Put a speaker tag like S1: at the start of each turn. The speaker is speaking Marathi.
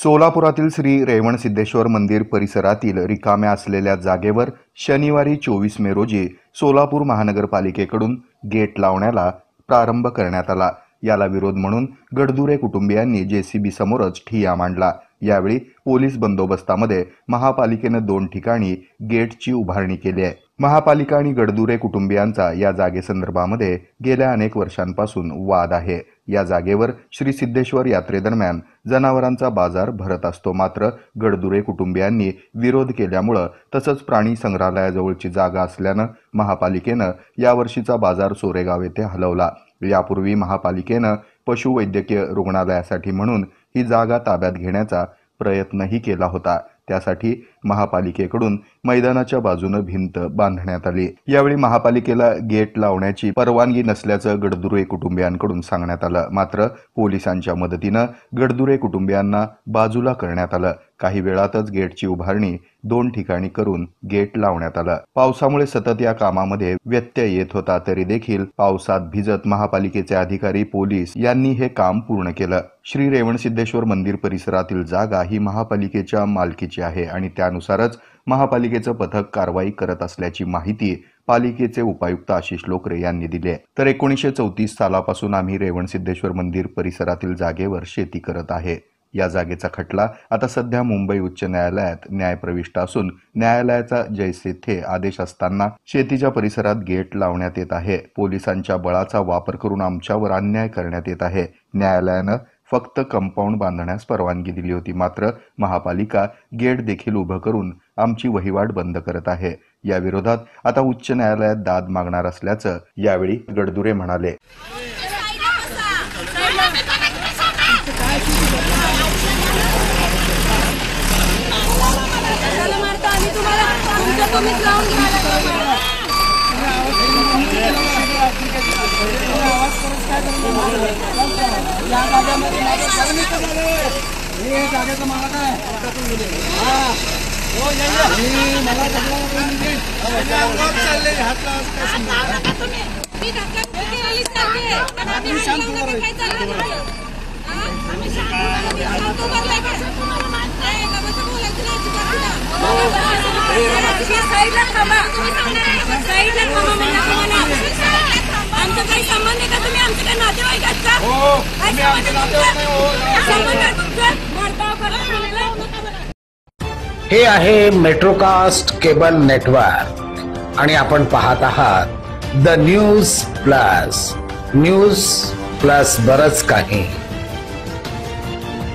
S1: सोलापुरातील श्री रेवणसिद्धेश्वर मंदिर परिसरातील रिकाम्या असलेल्या जागेवर शनिवारी 24 मे रोजी सोलापूर महानगरपालिकेकडून गेट लावण्याला प्रारंभ करण्यात आला। याला विरोध म्हणून गडदुरे कुटुंबियांनी जेसीबी समोरच ठिय्या मांडला। यावेळी पोलीस बंदोबस्तामध्ये महापालिकेने 2 ठिकाणी गेटची उभारणी केली आहे। महापालिका आणि गडदुरे कुटुंबियांचा या जागेसंदर्भामध्ये गेल्या अनेक वर्षांपासून वाद आहे। या जागेवर श्री सिद्धेश्वर यात्रेदरम्यान जनावरांचा बाजार भरत असतो, मात्र गडदुरे कुटुंबियांनी विरोध केल्यामुळे तसंच प्राणी संग्रहालयाजवळची जागा असल्यानं महापालिकेनं यावर्षीचा बाजार सोरेगाव येथे हलवला। यापूर्वी महापालिकेनं पशुवैद्यकीय रुग्णालयासाठी म्हणून ही जागा ताब्यात घेण्याचा प्रयत्नही केला होता। त्यासाठी महापालिकेकडून मैदानाच्या बाजूने भिंत बांधण्यात आली। यावेळी महापालिकेला गेट लावण्याची परवानगी नसल्याचं गडदुरे कुटुंबियांकडून सांगण्यात आलं, मात्र पोलिसांच्या मदतीने गडदुरे कुटुंबियांना बाजूला करण्यात आलं। काही वेळातच गेटची उभारणी 2 ठिकाणी करून गेट लावण्यात आलं। पावसामुळे सतत या कामामध्ये व्यत्यय येत होता, तरी देखील पावसात भिजत महापालिकेचे अधिकारी पोलीस यांनी हे काम पूर्ण केलं। श्री रेवणसिद्धेश्वर मंदिर परिसरातील जागा ही महापालिकेच्या मालकीची आहे आणि त्यानुसारच महापालिकेचं पथक कारवाई करत असल्याची माहिती पालिकेचे उपायुक्त आशिष लोकरे यांनी दिली आहे। तर 1934 सालापासून आम्ही रेवणसिद्धेश्वर मंदिर परिसरातील जागेवर शेती करत आहे। या जागेचा खटला आता सध्या मुंबई उच्च न्यायालयात न्यायप्रविष्ट असून न्यायालयाचा जैसे थे आदेश असताना शेतीच्या परिसरात गेट लावण्यात येत आहे। पोलिसांच्या बळाचा वापर करून आमच्यावर अन्याय करण्यात येत आहे। न्यायालयानं फक्त कंपाऊंड बांधण्यास परवानगी दिली होती, मात्र महापालिका गेट देखील उभं करून आमची वहिवाट बंद करत आहे। या विरोधात आता उच्च न्यायालयात दाद मागणार असल्याचं यावेळी गडदुरे म्हणाले।
S2: हे आहे मेट्रोकास्ट केबल नेटवर्क आणि आपण पाहत आहात द न्यूज प्लस बरच काही।